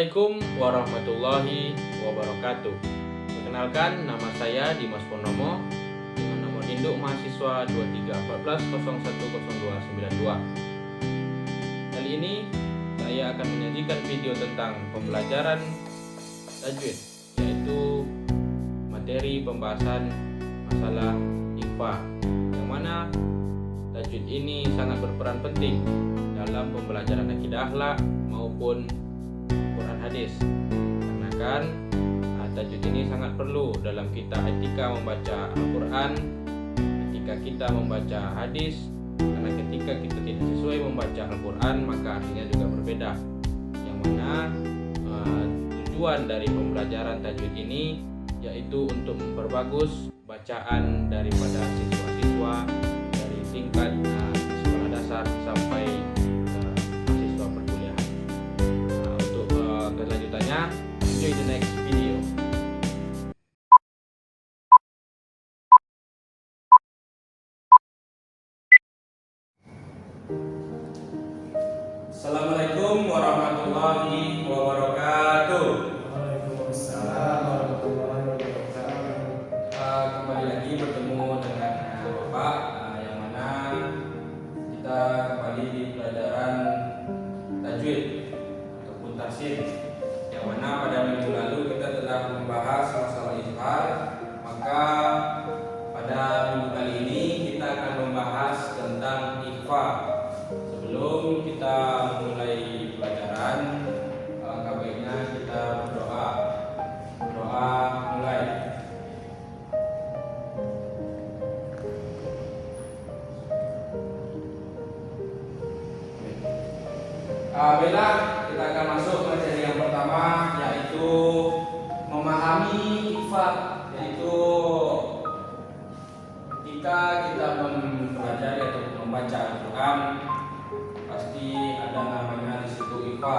Assalamualaikum warahmatullahi wabarakatuh. Perkenalkan, nama saya Dimas Purnomo dengan nomor induk mahasiswa 2314010292. Kali ini saya akan menyajikan video tentang pembelajaran tajwid, yaitu materi pembahasan masalah IKFA, yang mana tajwid ini sangat berperan penting dalam pembelajaran akidah akhlak maupun Quran hadis. Karena kan tajwid ini sangat perlu dalam kita etika membaca Al-Quran, ketika kita membaca hadis. Karena ketika kita tidak sesuai membaca Al-Quran, maka artinya juga berbeda. Yang mana tujuan dari pembelajaran tajwid ini yaitu untuk memperbagus bacaan daripada siswa-siswa dari tingkat sekolah dasar sampai mahasiswa perkuliahan. Untuk kelanjutannya, enjoy the next video. Assalamualaikum warahmatullahi wabarakatuh. Waalaikumsalam warahmatullahi wabarakatuh. Kembali lagi bertemu dengan Bapak, yang mana kita kembali di pelajaran tajwid ataupun tahsin, yang mana pada minggu lalu kita telah membahas masalah izhar. Maka pada minggu kali ini kita akan membahas tentang ikhfa. Sebelum kita mulai pelajaran, alangkah baiknya kita berdoa. Berdoa mulai. Baiklah, kita akan masuk materi yang pertama, yaitu memahami ikhfa. Yaitu ketika kita mempelajari atau membaca Al-Quran, pasti ada namanya di situ ikhfa.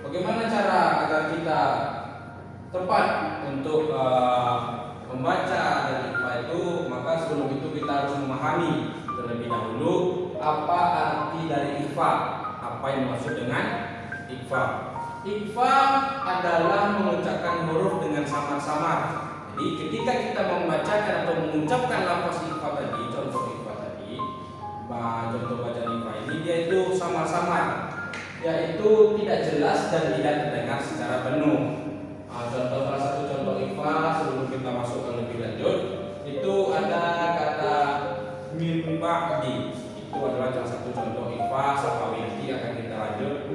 Bagaimana cara agar kita tepat untuk membaca dari ikhfa itu? Maka sebelum itu kita harus memahami terlebih dahulu apa arti dari ikhfa. Apa yang dimaksud dengan ikhfa? Ikhfa adalah mengucapkan huruf dengan samar-samar. Jadi ketika kita membacakan atau mengucapkan lafaz ikhfa tadi, contoh ikhfa tadi, contoh bacaan ikhfa ini, dia itu samar-samar, yaitu tidak jelas dan tidak terdengar secara penuh. Contoh salah satu contoh ikhfa sebelum kita masuk ke lebih lanjut, itu ada kata min ba'di. Itu adalah salah satu contoh ikhfa safawi. Nanti akan kita lanjut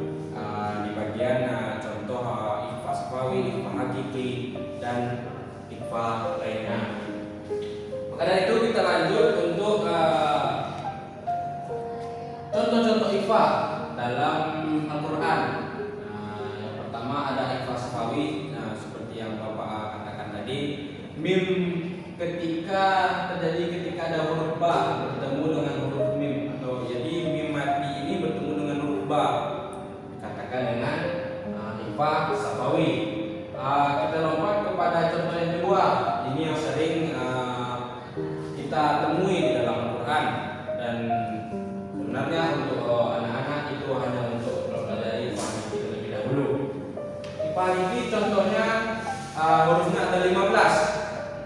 di bagian contoh ikhfa safawi, ikhfa hakiki, dan ikhfa lainnya. Maka dari itu kita lanjut untuk contoh-contoh ikhfa dalam Al-Quran. Yang pertama ada ikhfa safawi. Seperti yang Bapak katakan tadi, mim ketika ada huruf ba bertemu dengan huruf mim, atau jadi mim mati ini bertemu dengan huruf ba, dikatakan dengan ikhfa safawi. Kita lompat kepada contoh yang kedua. Ini yang sering kita temui di dalam Al-Quran, dan sebenarnya untuk anak-anak itu hanya untuk mempelajari ikhfa ini terlebih dahulu. Ikhfa ini contohnya hurufnya ada 15.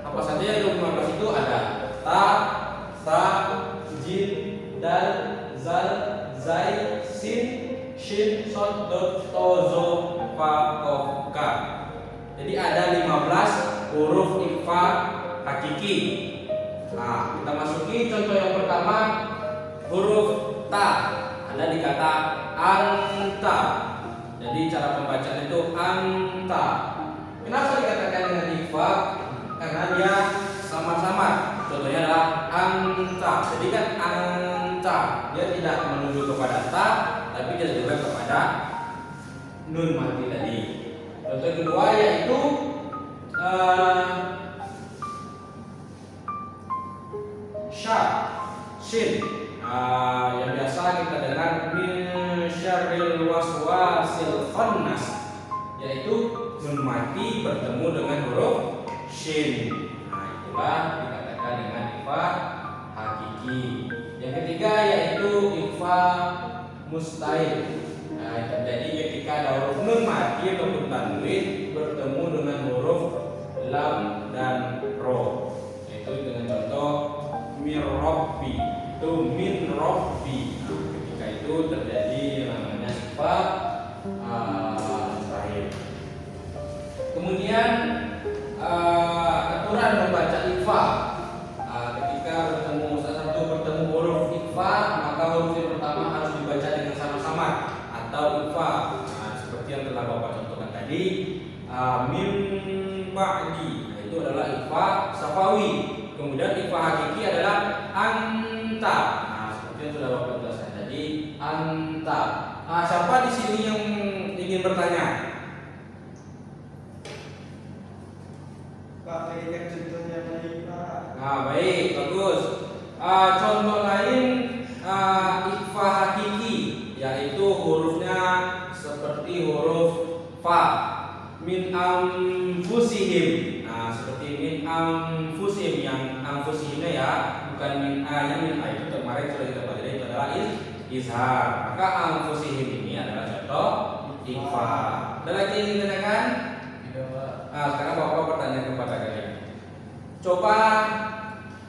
Apa saja yang 15 itu? Ada ta, sa, jim, dal, zal, zai, sin, shin, sod, dot, to, zo, fa, kof, ka. Jadi ada 15 huruf ikhfa hakiki. Kita masuki contoh yang pertama, huruf ta. Ada di kata anta. Jadi cara pembacaan itu anta. Kenapa dikatakan dengan ikhfa? Karena dia samar-samar. Contohnya adalah anta. Jadi kan anta, dia tidak menuju kepada ta, tapi dia juga kepada nun mati tadi. Contoh kedua yaitu sya, shin, yang biasa kita dengar min syarril waswasil khannas, yaitu nun mati bertemu dengan huruf shin. Itulah dikatakan dengan ikhfa hakiki. Yang ketiga yaitu ikhfa mustahil. Terjadi ketika ada huruf nun mati atau tadi min ba'di. Nah, itu adalah ikhfa safawi. Kemudian ikhfa hakiki adalah anta. Nah, seperti yang sudah Bapak jelaskan tadi, anta. Nah, siapa di sini yang ingin bertanya? Pak, berikan contohnya baik Pak. Nah, baik, bagus. Contoh lain ikhfa hakiki, yaitu hurufnya seperti huruf fa, min anfusihim. Nah, seperti min anfusihim, yang anfusihimnya ya, bukan min a, yang min a itu kemarin sudah kita pelajari, itu adalah izhar. Maka anfusihim ini adalah contoh ikhfa. Ada lagi yang ingin ditanyakan? Tidak Pak. Nah, sekarang Bapak bertanya kepada kalian. Coba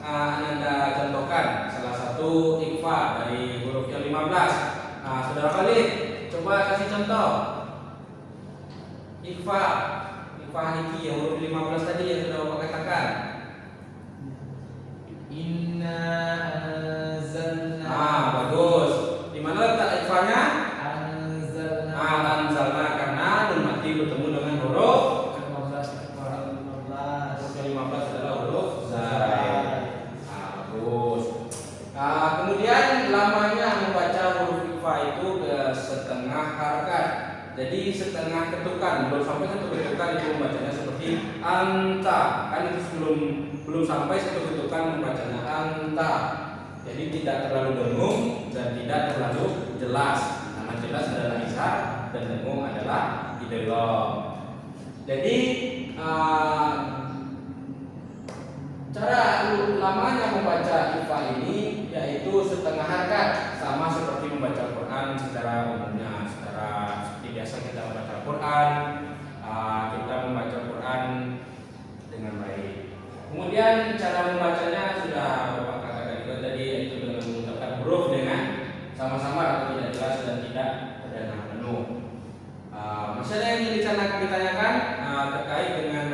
Anda contohkan salah satu ikhfa dari huruf yang 15. Nah, Saudara Khalid, coba kasih contoh ikhfa hakiki yang huruf 15 tadi yang sudah Bapak katakan. Inna anzalna. Nah, bagus. Di mana letak ikhfanya? Anzalna. Anzalna, karena nun mati bertemu dengan huruf Ke-15. yang 15 adalah huruf zai. Bagus. Kemudian lamanya membaca huruf ikhfa itu ke setengah harakat. Jadi setengah ketukan, belum sampai satu ketukan itu membacanya seperti anta. Kan itu belum sampai satu ketukan membacanya anta. Jadi tidak terlalu dengung dan tidak terlalu jelas. Nama jelas adalah izhar dan dengung adalah idghaam. Jadi cara lamanya membaca ikhfa ini yaitu setengah harakat, sama seperti membaca Al-Quran secara umumnya. Seperti biasa kita membaca Al-Quran, kita membaca Al-Quran dengan baik. Kemudian cara membacanya sudah Bapak katakan juga tadi, yaitu dengan mengucapkan huruf dengan sama-sama atau tidak jelas dan tidak berdana penuh. Masih ada yang ingin ditanyakan terkait dengan